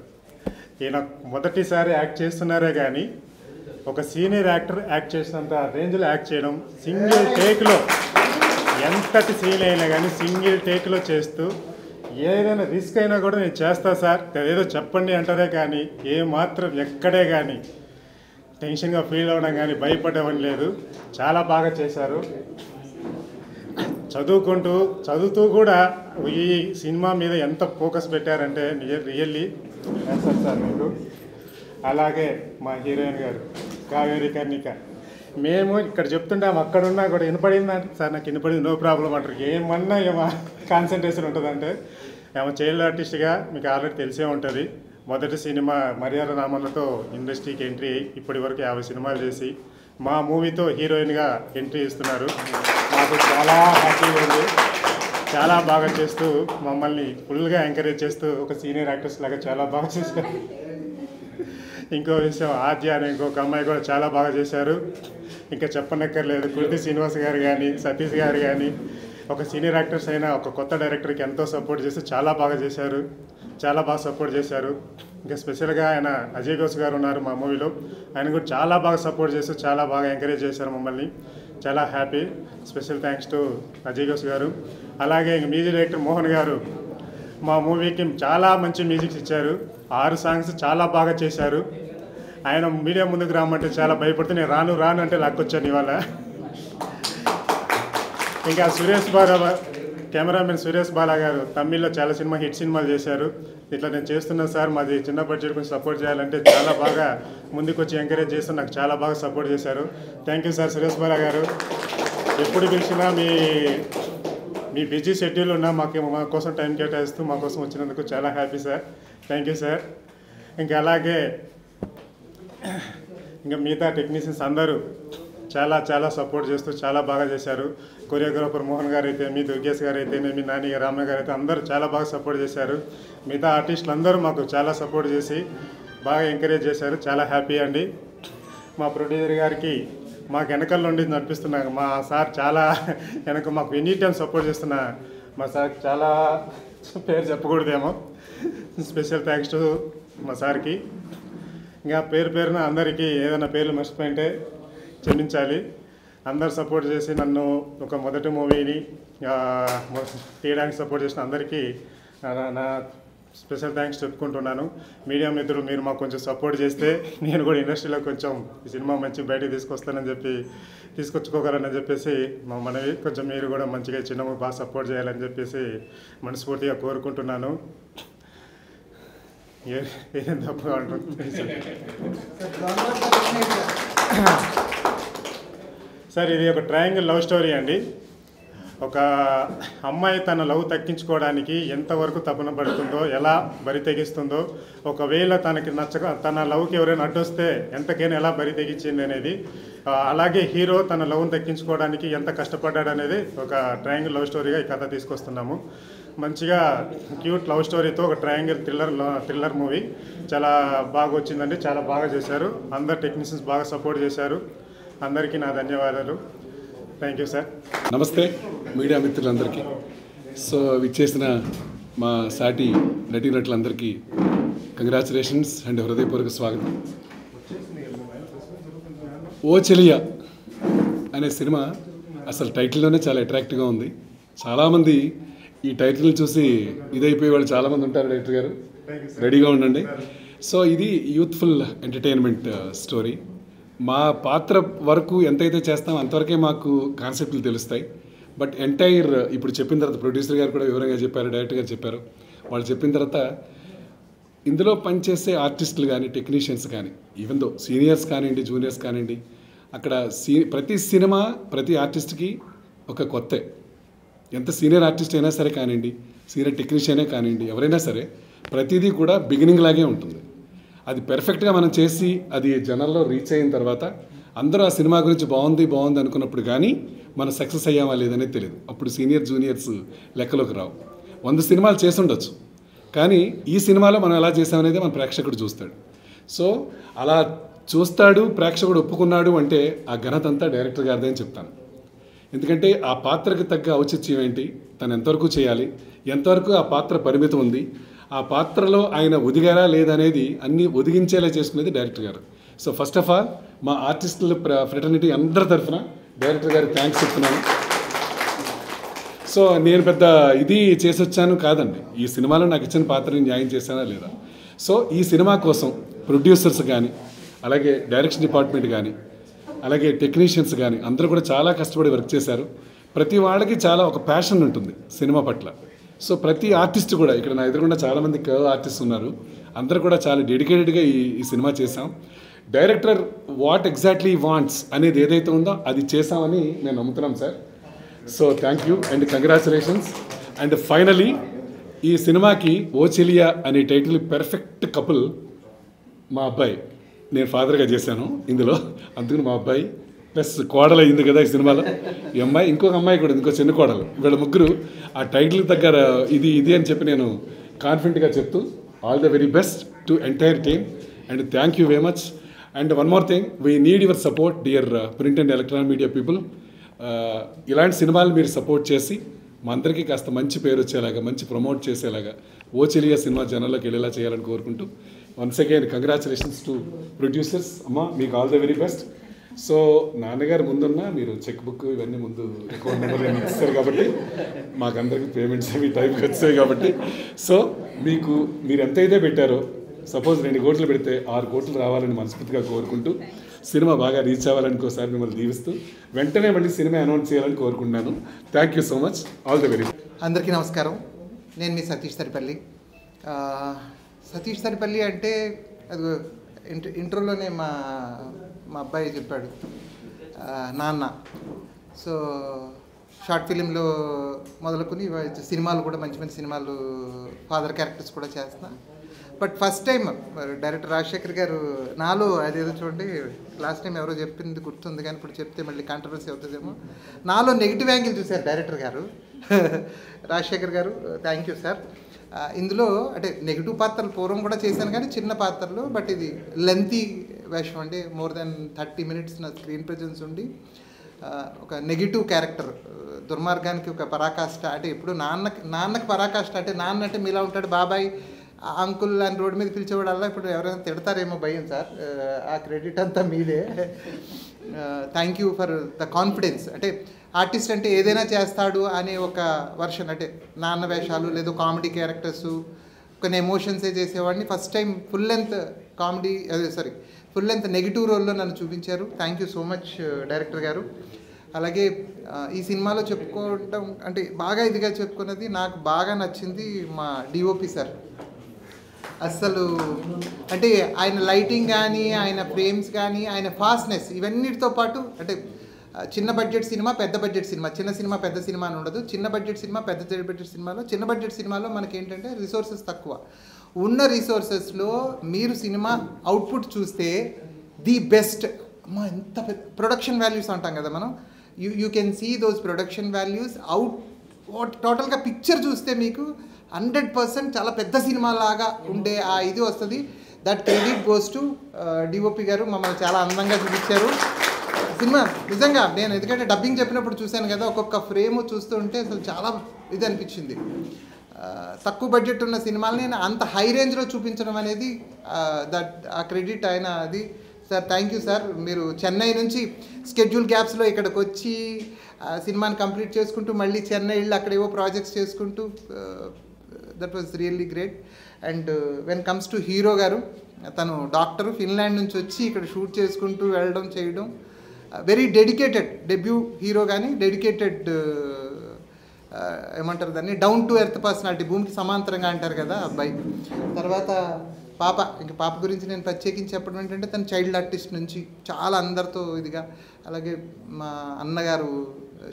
ఈయన మొదటిసారి యాక్ట్ చేస్తున్నారే కానీ ఒక సీనియర్ యాక్టర్ యాక్ట్ చేసినంత రేంజ్లో యాక్ట్ చేయడం, సింగిల్ టేక్లో ఎంతటి సీన్ అయినా కానీ సింగిల్ టేక్లో చేస్తూ, ఏదైనా రిస్క్ అయినా కూడా నేను చేస్తా సార్ ఏదో చెప్పండి అంటారే కానీ ఏమాత్రం ఎక్కడే కానీ టెన్షన్గా ఫీల్ అవ్వడం కానీ భయపడేవని లేదు. చాలా బాగా చేశారు. చదువుతూ కూడా ఈ సినిమా మీద ఎంత ఫోకస్ పెట్టారంటే రియల్లీ సార్ మీకు. అలాగే మా హీరోయిన్ గారు కావేరి కర్ణిక, మేము ఇక్కడ చెప్తుంటాం అక్కడున్నా కూడా వినపడిందంటే సార్ నాకు వినపడింది నో ప్రాబ్లం అంటారు. ఏమన్నా ఏమో కాన్సన్ట్రేషన్ ఉంటుందంటే ఏమో చైల్డ్ ఆర్టిస్ట్గా మీకు ఆల్రెడీ తెలిసే ఉంటుంది. మొదటి సినిమా మర్యాద నామలతో ఇండస్ట్రీకి ఎంట్రీ అయ్యి ఇప్పటి వరకు 50 సినిమాలు చేసి మా మూవీతో హీరోయిన్గా ఎంట్రీ ఇస్తున్నారు. మాకు చాలా హ్యాపీగా ఉంది. చాలా బాగా చేస్తూ మమ్మల్ని ఫుల్గా ఎంకరేజ్ చేస్తూ ఒక సీనియర్ యాక్టర్స్ లాగా చాలా బాగా చేశారు. ఇంకో విషయం, ఆద్య అనే ఇంకొక అమ్మాయి కూడా చాలా బాగా చేశారు. ఇంకా చెప్పనక్కర్లేదు. కృతి శ్రీనివాస్ గారు కానీ సతీష్ గారు కానీ ఒక సీనియర్ యాక్టర్స్ అయినా ఒక కొత్త డైరెక్టర్కి ఎంతో సపోర్ట్ చేసి చాలా బాగా చేశారు. చాలా బాగా సపోర్ట్ చేశారు. ఇంకా స్పెషల్గా ఆయన అజయ్ ఘోష్ గారు ఉన్నారు మా మూవీలో, ఆయన కూడా చాలా బాగా సపోర్ట్ చేస్తూ చాలా బాగా ఎంకరేజ్ చేశారు మమ్మల్ని. చాలా happy. Special thanks to Ajay Ghosh గారు. అలాగే మ్యూజిక్ డైరెక్టర్ మోహన్ గారు మా మూవీకి చాలా మంచి మ్యూజిక్స్ ఇచ్చారు. 6 సాంగ్స్ చాలా బాగా చేశారు. ఆయన మీడియా ముందుకు రామంటే చాలా భయపడుతూ నేను రాను అంటే లాక్కొచ్చాను ఇవాళ. ఇంకా సురేష్ బాలా, కెమెరామెన్ సురేష్ బాలా గారు తమిళ్లో చాలా హిట్ సినిమాలు చేశారు. ఇట్లా నేను చేస్తున్నాను సార్, మాది చిన్న బడ్జెట్ కొంచెం సపోర్ట్ చేయాలంటే చాలా బాగా ముందుకు వచ్చి ఎంకరేజ్ చేస్తూ నాకు చాలా బాగా సపోర్ట్ చేశారు. Thank you sir Suresh Bala గారు. ఎప్పుడు పిలిచినా మీ బిజీ షెడ్యూల్ ఉన్నా మా కోసం టైం కేటాయిస్తూ మా కోసం వచ్చినందుకు చాలా happy sir. Thank you sir. ఇంకా అలాగే ఇంకా మిగతా టెక్నీషియన్స్ అందరూ చాలా సపోర్ట్ చేస్తూ చాలా బాగా చేశారు. కొరియోగ్రాఫర్ మోహన్ గారు అయితే, మీ దుర్గేష్ గారు అయితే, మీ నాని గారు, రామ్య గారు అయితే అందరూ చాలా బాగా సపోర్ట్ చేశారు. మిగతా ఆర్టిస్టులు అందరూ మాకు చాలా సపోర్ట్ చేసి బాగా ఎంకరేజ్ చేశారు. చాలా హ్యాపీ అండి. మా ప్రొడ్యూసర్ గారికి మాకు వెనకాల నుండి నడిపిస్తున్నా మా సార్, చాలా వెనక మాకు ఎనీ టైం సపోర్ట్ చేస్తున్న మా సార్, చాలా పేరు చెప్పకూడదేమో, స్పెషల్ థ్యాంక్స్ టు మా సార్కి. ఇంకా పేరున అందరికీ ఏదైనా పేర్లు మర్చిపోయింటే క్షమించాలి. అందరు సపోర్ట్ చేసి నన్ను ఒక మొదటి మూవీని తీయడానికి సపోర్ట్ చేసిన అందరికీ నా స్పెషల్ థ్యాంక్స్ చెప్పుకుంటున్నాను. మీడియా మిత్రులు మీరు మాకు కొంచెం సపోర్ట్ చేస్తే నేను కూడా ఇండస్ట్రీలో కొంచెం ఈ సినిమా మంచి బయటకు తీసుకొచ్చుకోగలనని చెప్పేసి మా మనవి. కొంచెం మీరు కూడా మంచిగా చిన్న బాగా సపోర్ట్ చేయాలని చెప్పేసి మనస్ఫూర్తిగా కోరుకుంటున్నాను. ఏం తప్పుగా ఉంటుంది సార్, ఇది ఒక ట్రయాంగిల్ లవ్ స్టోరీ అండి. ఒక అమ్మాయి తన లవ్ తగ్గించుకోవడానికి ఎంతవరకు తపన పడుతుందో, ఎలా బరి తెగిస్తుందో, ఒకవేళ తనకి నచ్చక తన లవ్కి ఎవరైనా అడ్డొస్తే ఎంతకైనా ఎలా బరి తెగించింది అనేది, అలాగే హీరో తన లవ్ని తగ్గించుకోవడానికి ఎంత కష్టపడ్డాడు అనేది ఒక ట్రయాంగిల్ లవ్ స్టోరీగా ఈ కథ తీసుకొస్తున్నాము. మంచిగా క్యూట్ లవ్ స్టోరీతో ఒక ట్రయాంగిల్ థ్రిల్లర్ మూవీ చాలా బాగా వచ్చిందండి. చాలా బాగా చేశారు. అందరు టెక్నీషియన్స్ బాగా సపోర్ట్ చేశారు. అందరికీ నా ధన్యవాదాలు. Thank you sir. నమస్తే మీడియా మిత్రులందరికీ. సో విచ్చేసిన మా సాటి నటీనటులందరికీ కంగ్రాచులేషన్స్ అండ్ హృదయపూర్వక స్వాగతం. ఓ చెలియా అనే సినిమా అసలు టైటిల్లోనే చాలా అట్రాక్టివ్గా ఉంది. చాలామంది ఈ టైటిల్ని చూసి ఇదైపోయే వాళ్ళు చాలామంది ఉంటారు. డైరెక్టర్ గారు రెడీగా ఉండండి. సో ఇది యూత్ఫుల్ ఎంటర్టైన్మెంట్ స్టోరీ. మా పాత్ర వరకు ఎంతైతే చేస్తామో అంతవరకే మాకు కాన్సెప్ట్లు తెలుస్తాయి. బట్ ఎంటైర్ ఇప్పుడు చెప్పిన తర్వాత ప్రొడ్యూసర్ గారు కూడా వివరంగా చెప్పారు, డైరెక్టర్ గారు చెప్పారు. వాళ్ళు చెప్పిన తర్వాత ఇందులో పనిచేసే ఆర్టిస్టులు కానీ టెక్నీషియన్స్ కానీ, ఈవెన్ దో సీనియర్స్ కానివ్వండి జూనియర్స్ కానివ్వండి, అక్కడ ప్రతి సినిమా ప్రతి ఆర్టిస్ట్కి ఒక కొత్త. ఎంత సీనియర్ ఆర్టిస్ట్ అయినా సరే కానివ్వండి, సీనియర్ టెక్నీషియనే కానివ్వండి, ఎవరైనా సరే ప్రతిదీ కూడా బిగినింగ్ లాగే ఉంటుంది. అది పెర్ఫెక్ట్గా మనం చేసి అది జనాల్లో రీచ్ అయిన తర్వాత అందరూ ఆ సినిమా గురించి బాగుంది అనుకున్నప్పుడు కానీ మనం సక్సెస్ అయ్యామా లేదనేది తెలియదు. అప్పుడు సీనియర్ జూనియర్స్ లెక్కలోకి రావు. 100 సినిమాలు చేసి ఉండొచ్చు, కానీ ఈ సినిమాలో మనం ఎలా చేసామనేది మన ప్రేక్షకుడు చూస్తాడు. సో అలా చూస్తాడు, ప్రేక్షకుడు ఒప్పుకున్నాడు అంటే ఆ ఘనత అంతా డైరెక్టర్ గారిదే అని చెప్తాను. ఎందుకంటే ఆ పాత్రకి తగ్గ ఔచిత్యం ఏంటి, తను ఎంతవరకు చేయాలి, ఎంతవరకు ఆ పాత్ర పరిమితం ఉంది, ఆ పాత్రలో ఆయన ఒదిగారా లేదనేది అన్నీ ఒదిగించేలా చేసుకునేది డైరెక్టర్ గారు. సో ఫస్ట్ ఆఫ్ ఆల్ మా ఆర్టిస్టుల ఫ్రెటర్నిటీ అందరి తరఫున డైరెక్టర్ గారికి థ్యాంక్స్ చెప్తున్నాను. సో నేను పెద్ద ఇది చేసి వచ్చాను కాదండి, ఈ సినిమాలో నాకు ఇచ్చిన పాత్రని న్యాయం చేశానా లేదా. సో ఈ సినిమా కోసం ప్రొడ్యూసర్స్ కానీ, అలాగే డైరెక్షన్ డిపార్ట్మెంట్ కానీ, అలాగే టెక్నీషియన్స్ కానీ అందరూ కూడా చాలా కష్టపడి వర్క్ చేశారు. ప్రతి వాళ్ళకి చాలా ఒక ప్యాషన్ ఉంటుంది సినిమా పట్ల. సో ప్రతి ఆర్టిస్ట్ కూడా ఇక్కడ నా ఎదురుగుండా చాలామంది ఆర్టిస్ట్ ఉన్నారు. అందరూ కూడా చాలా డెడికేటెడ్గా ఈ సినిమా చేసాం. డైరెక్టర్ వాట్ ఎగ్జాక్ట్లీ వాంట్స్ అనేది ఏదైతే ఉందో అది చేసామని నేను నమ్ముతున్నాం sir. So thank you and congratulations. And finally ఈ సినిమాకి ఓ చెలియా అనే టైటిల్ పెర్ఫెక్ట్ కపుల్ మా అబ్బాయి. నేను ఫాదర్గా చేశాను ఇందులో, అందుకని మా అబ్బాయి ప్లస్ కోడలు అయింది కదా ఈ సినిమాలో. ఈ అమ్మాయి, ఇంకొక అమ్మాయి కూడా, ఇంకో చిన్న కోడలు, వీళ్ళ ముగ్గురు ఆ టైటిల్ దగ్గర ఇది అని చెప్పి నేను కాన్ఫిడెంట్గా చెప్తూ all the very best to entire team and thank you very much. And one more thing, we need your support dear print and electronic media people. ఇలాంటి సినిమాలు మీరు సపోర్ట్ చేసి మా అందరికీ కాస్త మంచి పేరు వచ్చేలాగా, మంచి ప్రమోట్ చేసేలాగా ఓ చెలియా సినిమా జనాల్లోకి వెళ్ళేలా చేయాలని కోరుకుంటూ once again congratulations to producers. అమ్మ మీకు all the very best. So నాన్నగారు ముందున్న మీరు చెక్ బుక్ ఇవన్నీ ముందు అకౌంట్ నెంబర్ ఇస్తారు కాబట్టి మాకందరికి పేమెంట్స్ అవి టైంకి వచ్చాయి కాబట్టి, సో మీరు ఎంతైతే పెట్టారో, సపోజ్ 2 కోట్లు పెడితే 6 కోట్లు రావాలని మనస్ఫూర్తిగా కోరుకుంటూ సినిమా బాగా రీచ్ అవ్వాలని ఇంకోసారి మిమ్మల్ని దీవిస్తూ వెంటనే మళ్ళీ సినిమా అనౌన్స్ చేయాలని కోరుకుంటున్నాను. Thank you so much. All the very best. అందరికీ నమస్కారం. నేను మీ సతీష్ తరిపల్లి. సతీష్ తరిపల్లి అంటే అది ఇంట్రోలోనే మా అబ్బాయి చెప్పాడు, నాన్న. సో షార్ట్ ఫిలింలో మొదలుకొని సినిమాలు కూడా మంచి మంచి సినిమాలు, ఫాదర్ క్యారెక్టర్స్ కూడా చేస్తున్నా. But first time director Rajasekhar గారు నాలో అదేదో చూడండి, లాస్ట్ టైం ఎవరో చెప్పింది గుర్తుంది కానీ ఇప్పుడు చెప్తే మళ్ళీ కాంట్రవర్సీ అవుతుందేమో, నాలో నెగిటివ్ యాంగిల్ చూశారు డైరెక్టర్ గారు. రాజశేఖర్ గారు థ్యాంక్ యూ సార్. ఇందులో అంటే నెగిటివ్ పాత్రలు పూర్వం కూడా చేశాను కానీ చిన్న పాత్రలు, బట్ ఇది లెంతీ వేషం అండి. మోర్ దెన్ 30 minutes నా స్క్రీన్ ప్రెజెన్స్ ఉండి ఒక నెగిటివ్ క్యారెక్టర్, దుర్మార్గానికి ఒక పరాకాష్ట. అంటే ఇప్పుడు నాన్నకి పరాకాష్ట అంటే, నాన్న అంటే మీలా ఉంటాడు, బాబాయ్ అంకుల్ అని రోడ్డు మీద పిలిచేవాడల్లా ఇప్పుడు ఎవరైనా తిడతారేమో భయం సార్, ఆ క్రెడిట్ అంతా మీదే. Thank you for the confidence. అంటే ఆర్టిస్ట్ అంటే ఏదైనా చేస్తాడు అనే ఒక వర్షన్, అంటే నాన్న వేషాలు లేదా కామెడీ క్యారెక్టర్స్ కొన్ని ఎమోషన్సే చేసేవాడిని. First time full length comedy full length negative రోల్లో నన్ను చూపించారు. Thank you so much director గారు. అలాగే ఈ సినిమాలో చెప్పుకోవటం అంటే బాగా ఇదిగా చెప్పుకున్నది, నాకు బాగా నచ్చింది మా డిఓపి సార్. అస్సలు అంటే ఆయన లైటింగ్ కానీ, ఆయన ఫ్రేమ్స్ కానీ, ఆయన ఫాస్ట్నెస్, ఇవన్నిటితో పాటు అంటే చిన్న బడ్జెట్ సినిమా పెద్ద బడ్జెట్ సినిమా, చిన్న సినిమా పెద్ద సినిమా అని ఉండదు. చిన్న బడ్జెట్ సినిమా పెద్ద బడ్జెట్ సినిమాలో, చిన్న బడ్జెట్ సినిమాలో మనకేంటంటే రిసోర్సెస్ తక్కువ. ఉన్న రిసోర్సెస్లో మీరు సినిమా అవుట్పుట్ చూస్తే ది బెస్ట్. అమ్మా ఎంత ప్రొడక్షన్ వాల్యూస్ అంటాం కదా మనం, you can see those production values టోటల్గా పిక్చర్ చూస్తే మీకు 100% చాలా పెద్ద సినిమా లాగా ఉండే ఆ ఇది వస్తుంది. That credit goes to DOP గారు. మమ్మల్ని చాలా అందంగా చూపించారు సినిమా. నిజంగా నేను ఎందుకంటే డబ్బింగ్ చెప్పినప్పుడు చూశాను కదా, ఒక్కొక్క ఫ్రేమ్ చూస్తుంటే అసలు చాలా ఇది అనిపించింది. తక్కువ బడ్జెట్ ఉన్న సినిమాలని నేను అంత హై రేంజ్లో చూపించడం అనేది ఆ క్రెడిట్ ఆయన అది. Sir thank you sir. మీరు చెన్నై నుంచి స్కెడ్యూల్ గ్యాప్స్లో ఇక్కడికి వచ్చి సినిమాని కంప్లీట్ చేసుకుంటూ మళ్ళీ చెన్నై వెళ్ళి అక్కడ ఏవో ప్రాజెక్ట్స్ చేసుకుంటూ that was really great. And when comes to hero గారు, తను డాక్టర్, ఫిన్లాండ్ నుంచి వచ్చి ఇక్కడ షూట్ చేసుకుంటూ వెళ్ళడం చేయడం, వెరీ డెడికేటెడ్ డెబ్యూ హీరో. కానీ డెడికేటెడ్ ఏమంటారు దాన్ని, డౌన్ టు ఎర్త్ పర్సనాలిటీ, భూమికి సమాంతరంగా అంటారు కదా అబ్బాయి. తర్వాత పాప, ఇంకా పాప గురించి నేను ప్రత్యేకించి చెప్పడం ఏంటంటే తను చైల్డ్ ఆర్టిస్ట్ నుంచి చాలా అందరితో ఇదిగా. అలాగే మా అన్నగారు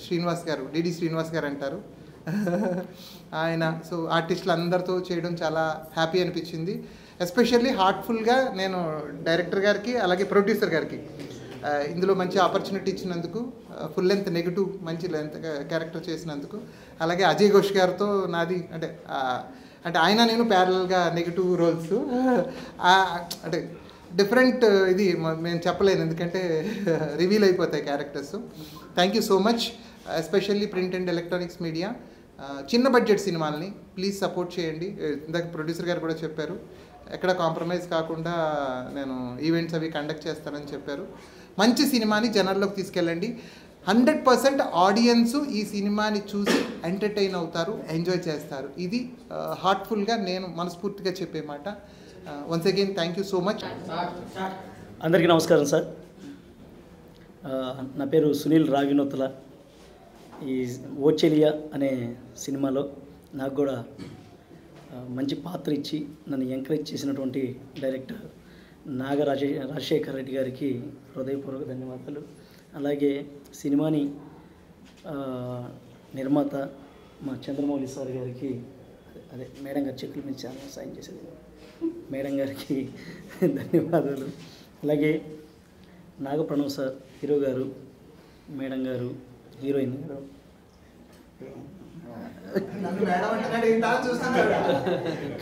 శ్రీనివాస్ గారు, డిడి శ్రీనివాస్ గారు అంటారు ఆయన. సో ఆర్టిస్టులు అందరితో చేయడం చాలా హ్యాపీ అనిపించింది. ఎస్పెషల్లీ హార్ట్ఫుల్గా నేను డైరెక్టర్ గారికి అలాగే ప్రొడ్యూసర్ గారికి ఇందులో మంచి ఆపర్చునిటీ ఇచ్చినందుకు, ఫుల్ లెంత్ నెగిటివ్ మంచి లెంత్ క్యారెక్టర్ చేసినందుకు, అలాగే అజయ్ ఘోష్ గారితో నాది అంటే ఆయన నేను ప్యారలల్గా నెగిటివ్ రోల్స్, అంటే డిఫరెంట్ ఇది మేము చెప్పలేను ఎందుకంటే రివీల్ అయిపోతాయి characters. Thank you so much. Especially print and electronics media చిన్న బడ్జెట్ సినిమాలని ప్లీజ్ సపోర్ట్ చేయండి. ఇందాక ప్రొడ్యూసర్ గారు కూడా చెప్పారు, ఎక్కడ కాంప్రమైజ్ కాకుండా నేను ఈవెంట్స్ అవి కండక్ట్ చేస్తానని చెప్పారు. మంచి సినిమాని జనాల్లోకి తీసుకెళ్ళండి. 100% ఆడియన్స్ ఈ సినిమాని చూసి ఎంటర్టైన్ అవుతారు, ఎంజాయ్ చేస్తారు. ఇది హార్ట్ఫుల్గా నేను మనస్ఫూర్తిగా చెప్పే మాట. Once again thank you so much. అందరికీ నమస్కారం సార్. నా పేరు సునీల్ రాగినొత్తుల. ఈ ఓచెలియా అనే సినిమాలో నాకు కూడా మంచి పాత్ర ఇచ్చి నన్ను ఎంకరేజ్ చేసినటువంటి డైరెక్టర్ రాజశేఖర్ రెడ్డి గారికి హృదయపూర్వక ధన్యవాదాలు. అలాగే సినిమాని నిర్మాత మా చంద్రమౌళి సార్ గారికి, అదే మేడం గారి చెక్కుల మీద చాలా సాయం చేసేది మేడం గారికి ధన్యవాదాలు. అలాగే నాగప్రణవ్ సార్, హీరో గారు, మేడం గారు, హీరోయిన్ గారు,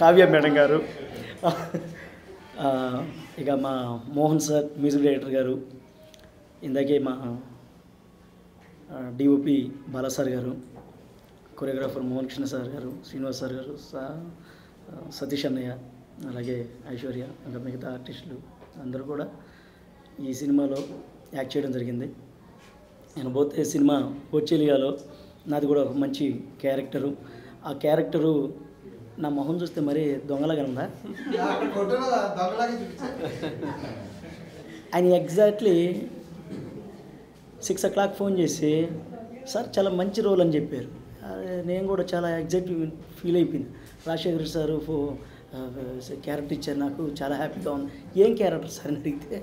కావ్య మేడం గారు, ఇక మా మోహన్ సార్ మ్యూజిక్ డైరెక్టర్ గారు, ఇందాకే మా డిఓపి బాలాసార్ గారు, కొరియోగ్రాఫర్ మోహన్ కృష్ణ సార్ గారు, శ్రీనివాస్ సార్ గారు, సతీష్ అన్నయ్య, అలాగే ఐశ్వర్య, ఇంకా మిగతా ఆర్టిస్టులు అందరూ కూడా ఈ సినిమాలో యాక్ట్ చేయడం జరిగింది. నేను పోతే సినిమా ఓచెలియాలో నాది కూడా ఒక మంచి క్యారెక్టరు. ఆ క్యారెక్టరు నా మొహం చూస్తే మరీ దొంగలాగా ఉందా? ఆయన ఎగ్జాక్ట్లీ 6 o'clock ఫోన్ చేసి సార్ చాలా మంచి రోల్ అని చెప్పారు. నేను కూడా చాలా ఎగ్జైట్ ఫీల్ అయిపోయింది. రాజశేఖర్ సారు క్యారెక్టర్ ఇచ్చారు, నాకు చాలా హ్యాపీగా ఉంది. ఏం క్యారెక్టర్ సార్ అని అడిగితే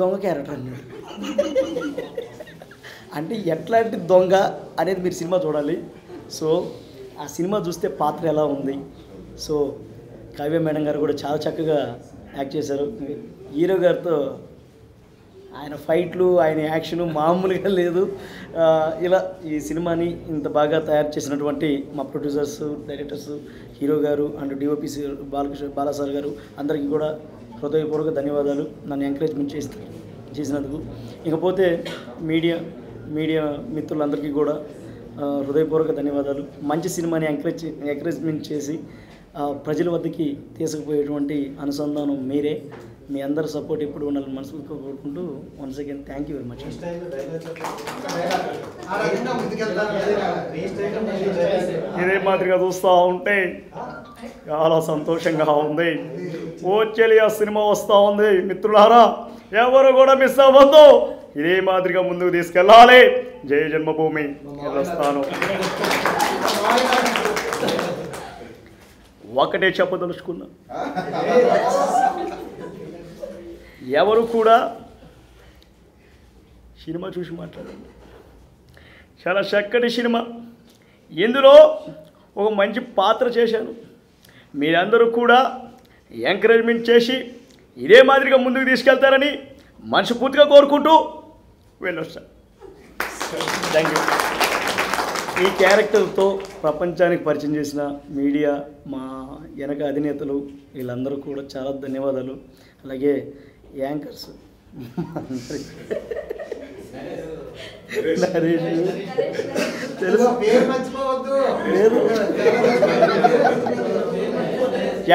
దొంగ క్యారెక్టర్ అన్నాడు. అంటే ఎట్లాంటి దొంగ అనేది మీరు సినిమా చూడాలి. సో ఆ సినిమా చూస్తే పాత్ర ఎలా ఉంది. సో కావ్య మేడం గారు కూడా చాలా చక్కగా యాక్ట్ చేశారు. హీరో గారితో ఆయన ఫైట్లు, ఆయన యాక్షను మామూలుగా లేదు. ఇలా ఈ సినిమాని ఇంత బాగా తయారు చేసినటువంటి మా ప్రొడ్యూసర్స్, డైరెక్టర్స్, హీరో గారు అండ్ డిఓపి బాలాసార్ గారు అందరికీ కూడా హృదయపూర్వక ధన్యవాదాలు నన్ను ఎంకరేజ్మెంట్ చేసినందుకు. ఇకపోతే మీడియా మిత్రులందరికీ కూడా హృదయపూర్వక ధన్యవాదాలు. మంచి సినిమాని ఎంకరేజ్మెంట్ చేసి ప్రజల వద్దకి తీసుకుపోయేటువంటి అనుసంధానం మీరే. మీ అందరి సపోర్ట్ ఎప్పుడు ఉండాలని మనస్ఫూర్తిగా కోరుకుంటూ once again thank you very much. ఇదే మాదిరిగా చూస్తూ ఉంటే చాలా సంతోషంగా ఉంది. ఓ చెలియా సినిమా వస్తూ ఉంది మిత్రులారా, ఎవరు కూడా మిస్ అవ్వద్దు. ఇదే మాదిరిగా ముందుకు తీసుకెళ్ళాలి. జయ జన్మభూమి వెళ్ళొస్తాను. ఒకటే చెప్పదలుచుకున్నా, ఎవరు కూడా సినిమా చూసి మాట్లాడండి. చాలా చక్కటి సినిమా. ఇందులో ఒక మంచి పాత్ర చేశాను. మీరందరూ కూడా ఎంకరేజ్మెంట్ చేసి ఇదే మాదిరిగా ముందుకు తీసుకెళ్తారని మనస్ఫూర్తిగా కోరుకుంటూ వెళ్ళొస్తాను. Thank you. ఈ క్యారెక్టర్తో ప్రపంచానికి పరిచయం చేసిన మీడియా, మా వెనక అధినేతలు వీళ్ళందరూ కూడా చాలా ధన్యవాదాలు. అలాగే యాంకర్స్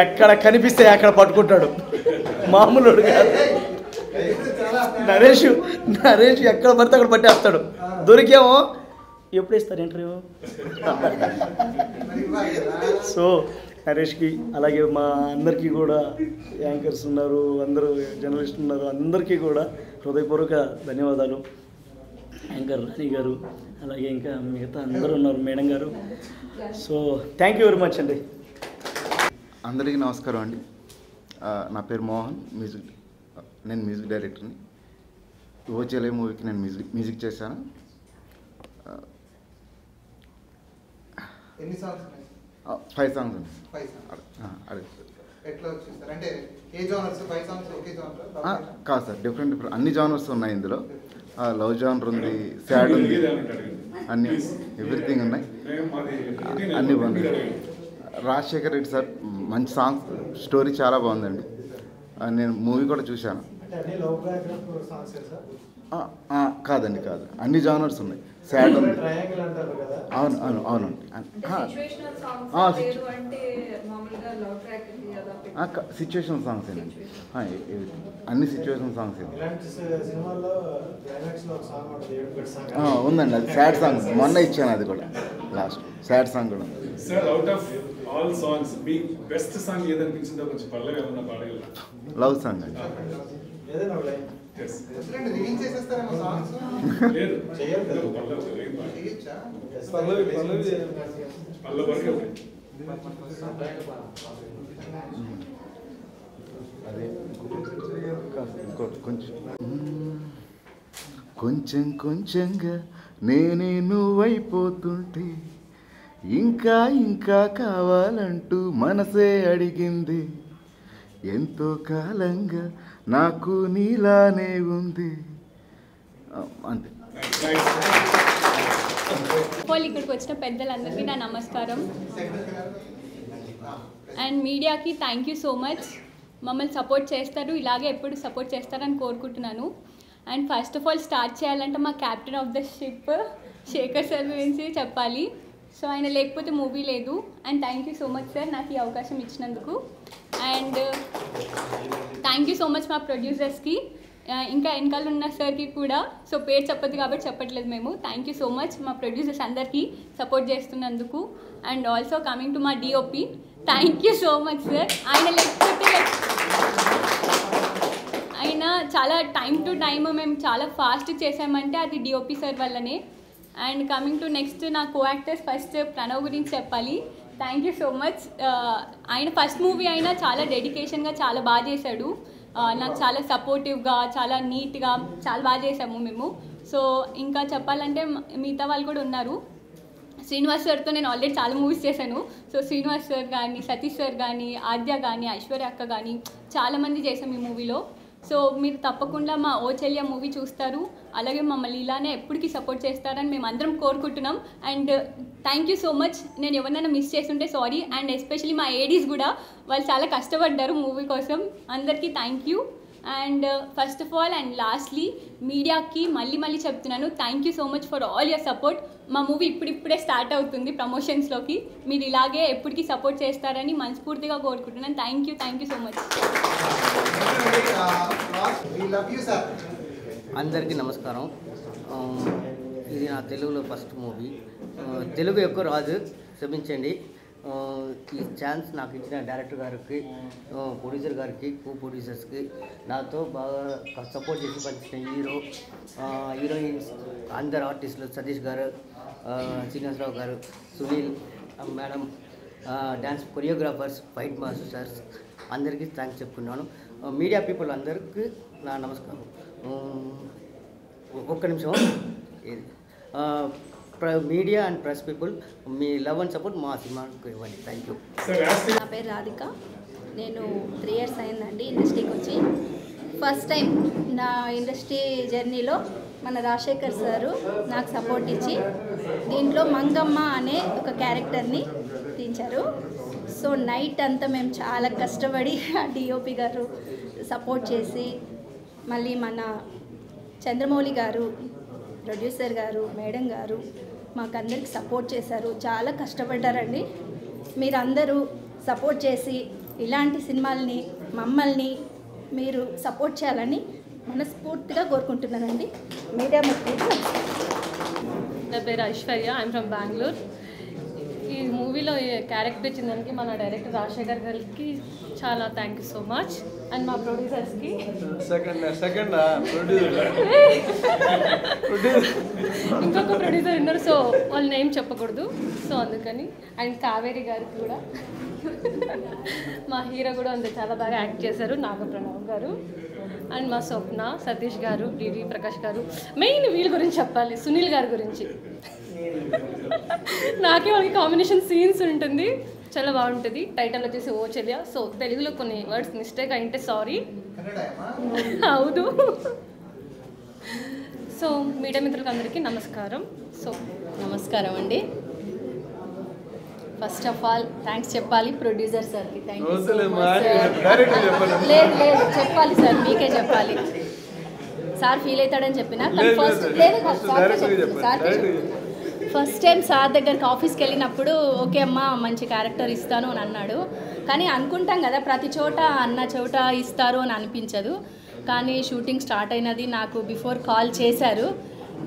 ఎక్కడ కనిపిస్తే అక్కడ పట్టుకుంటాడు, మామూలు కాదు. నరేష్ ఎక్కడ పడితే అక్కడ పట్టేస్తాడు. దొరికేమో ఎప్పుడు ఇస్తారు ఇంటర్వ్యూ. సో నరేష్కి అలాగే మా అందరికీ కూడా యాంకర్స్ ఉన్నారు, అందరూ జర్నలిస్టులు ఉన్నారు, అందరికీ కూడా హృదయపూర్వక ధన్యవాదాలు. యాంకర్ రాణి గారు, అలాగే ఇంకా మిగతా అందరూ ఉన్నారు, మేడం గారు. So thank you very much అండి. అందరికీ నమస్కారం అండి. నా పేరు మోహన్, నేను మ్యూజిక్ డైరెక్టర్ని. ఓచెలే మూవీకి నేను మ్యూజిక్ చేశాను. ఎన్ని సాంగ్స్? 5 సాంగ్స్ ఉంది. ఎట్లా వచ్చేది సార్? అంటే ఏ జానర్స్? 5 సాంగ్స్ ఒకే జానర్ కాదు సార్, డిఫరెంట్ అన్ని జానర్స్ ఉన్నాయి ఇందులో. లవ్ జానర్ ఉంది, సాడ్ ఉంది, అన్ని ఎవ్రీథింగ్ ఉన్నాయి, అన్నీ బాగున్నాయి. రాజశేఖర్ రెడ్డి సార్ మంచి సాంగ్స్, స్టోరీ చాలా బాగుందండి. నేను మూవీ కూడా చూశాను. కాదండి, కాదు, అన్ని జానర్స్ ఉన్నాయి. సాడ్ ఉంది, అవునండి. సిచ్యువేషన్ సాంగ్స్ ఏనండి, అన్ని సిచ్యువేషన్ సాంగ్స్ ఉందండి. అది సాడ్ సాంగ్ మొన్న ఇచ్చాను, అది కూడా లాస్ట్ సాడ్ సాంగ్ కూడా ఉంది. లవ్ సాంగ్ అండి. కొంచెం కొంచెంగా నేనే నువ్వైపోతుంటే ఇంకా ఇంకా కావాలంటూ మనసే అడిగింది. ఎంతో కాలంగా నాకు నీలానే ఉంది. అంతే. ఇక్కడికి వచ్చిన పెద్దలందరికీ నా నమస్కారం. అండ్ మీడియాకి థ్యాంక్ యూ సో మచ్. మమ్మల్ని సపోర్ట్ చేస్తారు, ఇలాగే ఎప్పుడు సపోర్ట్ చేస్తారని కోరుకుంటున్నాను. And first of all start చేయాలంటే మా captain of the ship Shekhar sir గురించి చెప్పాలి. సో ఆయన లేకపోతే మూవీ లేదు. And thank you so much sir నాకు ఈ అవకాశం ఇచ్చినందుకు. And thank you so much మా ప్రొడ్యూసర్స్కి, ఇంకా వెనకాల ఉన్న సార్కి కూడా. సో పేరు చెప్పదు కాబట్టి చెప్పట్లేదు మేము. థ్యాంక్ యూ సో మచ్ మా ప్రొడ్యూసర్స్ అందరికీ సపోర్ట్ చేస్తున్నందుకు. అండ్ ఆల్సో కమింగ్ టు మా DOP, thank you so much sir. ఆయన లేకపోతే ఆయన చాలా టైం టు టైమ్ మేము చాలా ఫాస్ట్ చేసామంటే అది డిఓపి సార్ వల్లనే. అండ్ కమింగ్ టు నెక్స్ట్ నా కో యాక్టర్స్, ఫస్ట్ ప్రణవ్ గురించి చెప్పాలి. Thank you so much. ఆయన ఫస్ట్ మూవీ అయినా చాలా డెడికేషన్గా చాలా బాగా చేశాడు. నాకు చాలా సపోర్టివ్గా, చాలా నీట్గా చాలా బాగా చేసాము మేము. సో ఇంకా చెప్పాలంటే మిగతా వాళ్ళు కూడా ఉన్నారు. శ్రీనివాస్ సార్తో నేను ఆల్రెడీ చాలా మూవీస్ చేశాను. సో శ్రీనివాస్ సార్ కానీ, సతీష్ సార్ కానీ, ఆద్య కానీ, ఐశ్వర్య అక్క కానీ చాలామంది చేసాం ఈ మూవీలో. సో మీరు తప్పకుండా మా ఓ చెల్లియా మూవీ చూస్తారు, అలాగే మమ్మల్ని ఇలానే ఎప్పటికీ సపోర్ట్ చేస్తారని మేము అందరం కోరుకుంటున్నాం. And thank you so much. నేను ఎవరినైనా మిస్ చేస్తుంటే సారీ. అండ్ ఎస్పెషలీ మా ఏడీస్ కూడా, వాళ్ళు చాలా కష్టపడ్డారు మూవీ కోసం. అందరికీ thank you. And first of all and lastly మీడియాకి మళ్ళీ చెప్తున్నాను, thank you so much for all your support. మా మూవీ ఇప్పుడిప్పుడే స్టార్ట్ అవుతుంది ప్రమోషన్స్లోకి, మీరు ఇలాగే ఎప్పటికీ సపోర్ట్ చేస్తారని మనస్ఫూర్తిగా కోరుకుంటున్నాను. Thank you so much. అందరికీ నమస్కారం. ఇది నా తెలుగులో ఫస్ట్ మూవీ. తెలుగు ఎక్కువ రాదు, క్షమించండి. ఈ ఛాన్స్ నాకు ఇచ్చిన డైరెక్టర్ గారికి, ప్రొడ్యూసర్ గారికి, కో ప్రొడ్యూసర్స్కి, నాతో బాగా సపోర్ట్ చేసి పనిచేసిన హీరోయిన్స్, అందరు ఆర్టిస్టులు, సతీష్ గారు, శ్రీనివాసరావు గారు, Sunil madam, dance choreographers, fight masters అందరికీ థ్యాంక్స్ చెప్పుకున్నాను. మీడియా పీపుల్ అందరికీ నా నమస్కారం. ఒక్క నిమిషం. Media and press people, me love and support మా సినిమాకు ఇవ్వండి. Thank you. నా పేరు రాధిక. నేను 3 years అయిందండి ఇండస్ట్రీకి వచ్చి. ఫస్ట్ టైం నా ఇండస్ట్రీ జర్నీలో మన రాజశేఖర్ సారు నాకు సపోర్ట్ ఇచ్చి దీంట్లో మంగమ్మ అనే ఒక క్యారెక్టర్ని తీయించారు. సో నైట్ అంతా మేము చాలా కష్టపడి డిఓపి గారు సపోర్ట్ చేసి, మళ్ళీ మన చంద్రమౌళి గారు, ప్రొడ్యూసర్ గారు, మేడం గారు మాకందరికి సపోర్ట్ చేశారు. చాలా కష్టపడ్డారండి. మీరందరూ సపోర్ట్ చేసి ఇలాంటి సినిమాల్ని మమ్మల్ని మీరు సపోర్ట్ చేయాలని మనస్ఫూర్తిగా కోరుకుంటున్నానండి. మీడియా మిత్రులు, నా పేరు ఐశ్వర్య, ఐఎమ్ ఫ్రమ్ బెంగళూరు. ఈ మూవీలో క్యారెక్టర్ ఇచ్చిందానికి మన డైరెక్టర్ రాజశేఖర్ గారికి చాలా thank you so much. And మా ప్రొడ్యూసర్స్కి ఇంకొక ప్రొడ్యూసర్ ఉన్నారు, సో వాళ్ళ నేమ్ చెప్పకూడదు, సో అందుకని. అండ్ కావేరి గారికి కూడా, మా హీరో కూడా అంతే చాలా బాగా యాక్ట్ చేశారు, నాగప్రణవ్ గారు. అండ్ మా స్వప్న, సతీష్ గారు, డిడి ప్రకాష్ గారు. మెయిన్ వీళ్ళ గురించి చెప్పాలి, సునీల్ గారి గురించి. నాకే వాళ్ళకి కాంబినేషన్ సీన్స్ ఉంటుంది, చాలా బాగుంటుంది. టైటిల్ వచ్చేసి ఓ చెల్లియా. సో తెలుగులో కొన్ని వర్డ్స్ మిస్టేక్ అయింటే సారీ. అవును. సో మీడియా మిత్రులకు అందరికీ నమస్కారం. సో నమస్కారం అండి. ఫస్ట్ ఆఫ్ ఆల్ థ్యాంక్స్ చెప్పాలి ప్రొడ్యూసర్ సార్కి. Thank you so much. లేదు చెప్పాలి సార్, మీకే చెప్పాలి. సార్ ఫీల్ అవుతాడని చెప్పిన ఫస్ట్ లేదు ఫస్ట్ టైం సార్ దగ్గరికి ఆఫీస్కి వెళ్ళినప్పుడు ఓకే అమ్మ మంచి క్యారెక్టర్ ఇస్తాను అని అన్నాడు. కానీ అనుకుంటాం కదా ప్రతి చోట అన్న చోట ఇస్తారు అని అనిపించదు. కానీ షూటింగ్ స్టార్ట్ అయినది నాకు బిఫోర్ కాల్ చేశారు.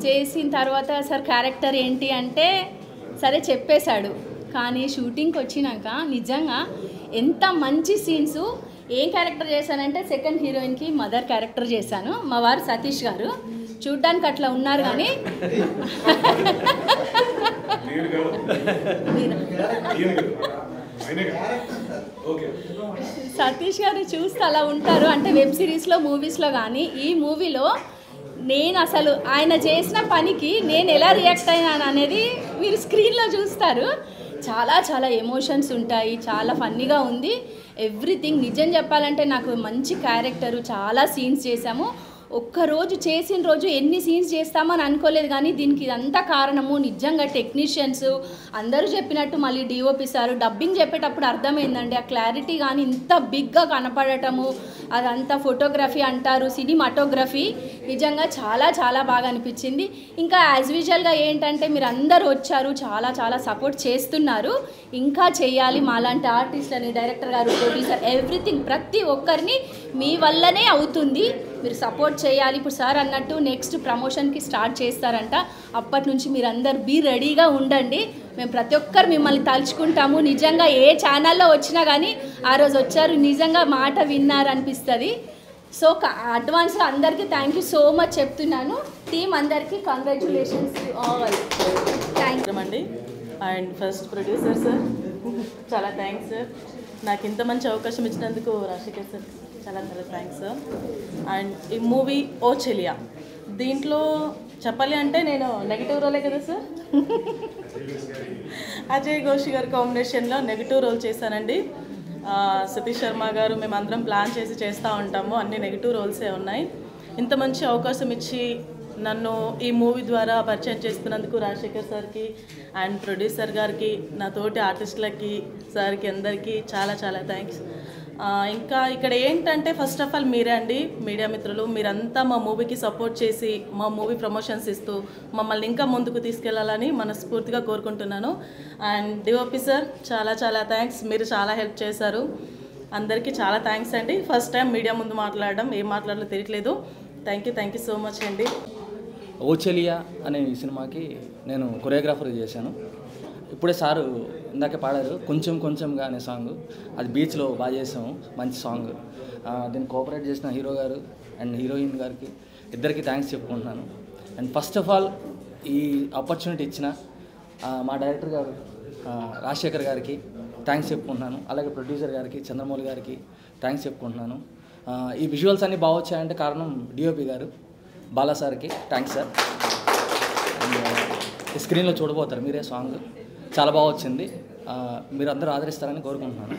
చేసిన తర్వాత సార్ క్యారెక్టర్ ఏంటి అంటే సరే చెప్పేశాడు. కానీ షూటింగ్కి వచ్చినాక నిజంగా ఎంత మంచి సీన్స్. ఏం క్యారెక్టర్ చేశానంటే సెకండ్ హీరోయిన్కి మదర్ క్యారెక్టర్ చేశాను. మా వారు సతీష్ గారు చూడ్డానికి అట్లా ఉన్నారు కానీ సతీష్ గారు చూస్తే అలా ఉంటారు. అంటే వెబ్ సిరీస్లో మూవీస్లో కానీ ఈ మూవీలో నేను అసలు ఆయన చేసిన పనికి నేను ఎలా రియాక్ట్ అయినాను అనేది మీరు స్క్రీన్లో చూస్తారు. చాలా చాలా ఎమోషన్స్ ఉంటాయి, చాలా ఫన్నీగా ఉంది ఎవ్రీథింగ్. నిజం చెప్పాలంటే నాకు మంచి క్యారెక్టరు, చాలా సీన్స్ చేశాము. ఒక్కరోజు చేసిన రోజు ఎన్ని సీన్స్ చేస్తామని అనుకోలేదు. కానీ దీనికి ఇదంతా కారణము నిజంగా టెక్నీషియన్స్ అందరూ చెప్పినట్టు మళ్ళీ డిఓపి సారు డబ్బింగ్ చెప్పేటప్పుడు అర్థమైందండి. ఆ క్లారిటీ కానీ ఇంత బిగ్గా కనపడటము, అదంతా ఫోటోగ్రఫీ అంటారు, సినిమాటోగ్రఫీ నిజంగా చాలా చాలా బాగా అనిపించింది. ఇంకా యాజ్ యూజువల్గా ఏంటంటే మీరు అందరూ వచ్చారు, చాలా చాలా సపోర్ట్ చేస్తున్నారు. ఇంకా చేయాలి మాలాంటి ఆర్టిస్ట్లని, డైరెక్టర్ గారు, ప్రొడ్యూసర్, ఎవ్రీథింగ్ ప్రతి ఒక్కరిని మీ వల్లనే అవుతుంది. మీరు సపోర్ట్ చేయాలి. ఇప్పుడు సార్ అన్నట్టు నెక్స్ట్ ప్రమోషన్కి స్టార్ట్ చేస్తారంట. అప్పటి నుంచి మీరు అందరు బీ రెడీగా ఉండండి. మేము ప్రతి ఒక్కరు మిమ్మల్ని తలుచుకుంటాము. నిజంగా ఏ ఛానల్లో వచ్చినా కానీ ఆ రోజు వచ్చారు నిజంగా మాట విన్నారు అనిపిస్తుంది. సో అడ్వాన్స్గా అందరికీ థ్యాంక్ యూ సో మచ్ చెప్తున్నాను. టీం అందరికీ కంగ్రాచ్యులేషన్స్ ఆల్. థ్యాంక్ యూ అండి. అండ్ ఫస్ట్ ప్రొడ్యూసర్ సార్ చాలా థ్యాంక్స్ సార్. నాకు ఇంత మంచి అవకాశం ఇచ్చినందుకు రాజశేఖర్ సార్ చాలా చాలా థ్యాంక్స్ సార్. అండ్ ఈ మూవీ ఓ చెలియా, దీంట్లో చెప్పాలి అంటే నేను నెగిటివ్ రోలే కదా సార్. అజయ్ ఘోష్ గారి కాంబినేషన్లో నెగిటివ్ రోల్ చేశానండి. సతీష్ శర్మ గారు మేమందరం ప్లాన్ చేసి చేస్తూ ఉంటాము, అన్ని నెగిటివ్ రోల్సే ఉన్నాయి. ఇంత మంచి అవకాశం ఇచ్చి నన్ను ఈ మూవీ ద్వారా పరిచయం చేస్తున్నందుకు రాజశేఖర్ సార్కి అండ్ ప్రొడ్యూసర్ గారికి, నా తోటి ఆర్టిస్టులకి, సార్కి అందరికీ చాలా చాలా థ్యాంక్స్. ఇంకా ఇక్కడ ఏంటంటే ఫస్ట్ ఆఫ్ ఆల్ మీరే అండి మీడియా మిత్రులు, మీరంతా మా మూవీకి సపోర్ట్ చేసి మా మూవీ ప్రమోషన్స్ ఇస్తూ మమ్మల్ని ఇంకా ముందుకు తీసుకెళ్లాలని మనస్ఫూర్తిగా కోరుకుంటున్నాను. అండ్ డిఓపి సార్ చాలా చాలా థ్యాంక్స్, మీరు చాలా హెల్ప్ చేశారు. అందరికీ చాలా థ్యాంక్స్ అండి. ఫస్ట్ టైం మీడియా ముందు మాట్లాడడం, ఏం మాట్లాడాలో తెలియట్లేదు. థ్యాంక్ యూ సో మచ్ అండి. ఓ చెలియా అనే ఈ సినిమాకి నేను కొరియోగ్రాఫర్ చేశాను. ఇప్పుడే సారు ఇందాక పాడారు కొంచెం కొంచెంగా అనే సాంగ్, అది బీచ్లో బాగా చేసాము, మంచి సాంగ్. దీన్ని కోఆపరేట్ చేసిన హీరో గారు అండ్ హీరోయిన్ గారికి ఇద్దరికి థ్యాంక్స్ చెప్పుకుంటున్నాను. అండ్ ఫస్ట్ ఆఫ్ ఆల్ ఈ ఆపర్చునిటీ ఇచ్చిన మా డైరెక్టర్ గారు రాజశేఖర్ గారికి థ్యాంక్స్ చెప్పుకుంటున్నాను. అలాగే ప్రొడ్యూసర్ గారికి చంద్రమౌళి గారికి థ్యాంక్స్ చెప్పుకుంటున్నాను. ఈ విజువల్స్ అన్నీ బాగా వచ్చాయంటే కారణం డిఓపి గారు బాలా సార్కి థ్యాంక్స్ సార్. స్క్రీన్లో చూడబోతారు మీరే, సాంగ్ చాలా బాగా వచ్చింది. మీరు అందరూ ఆదరిస్తారని కోరుకుంటున్నాను.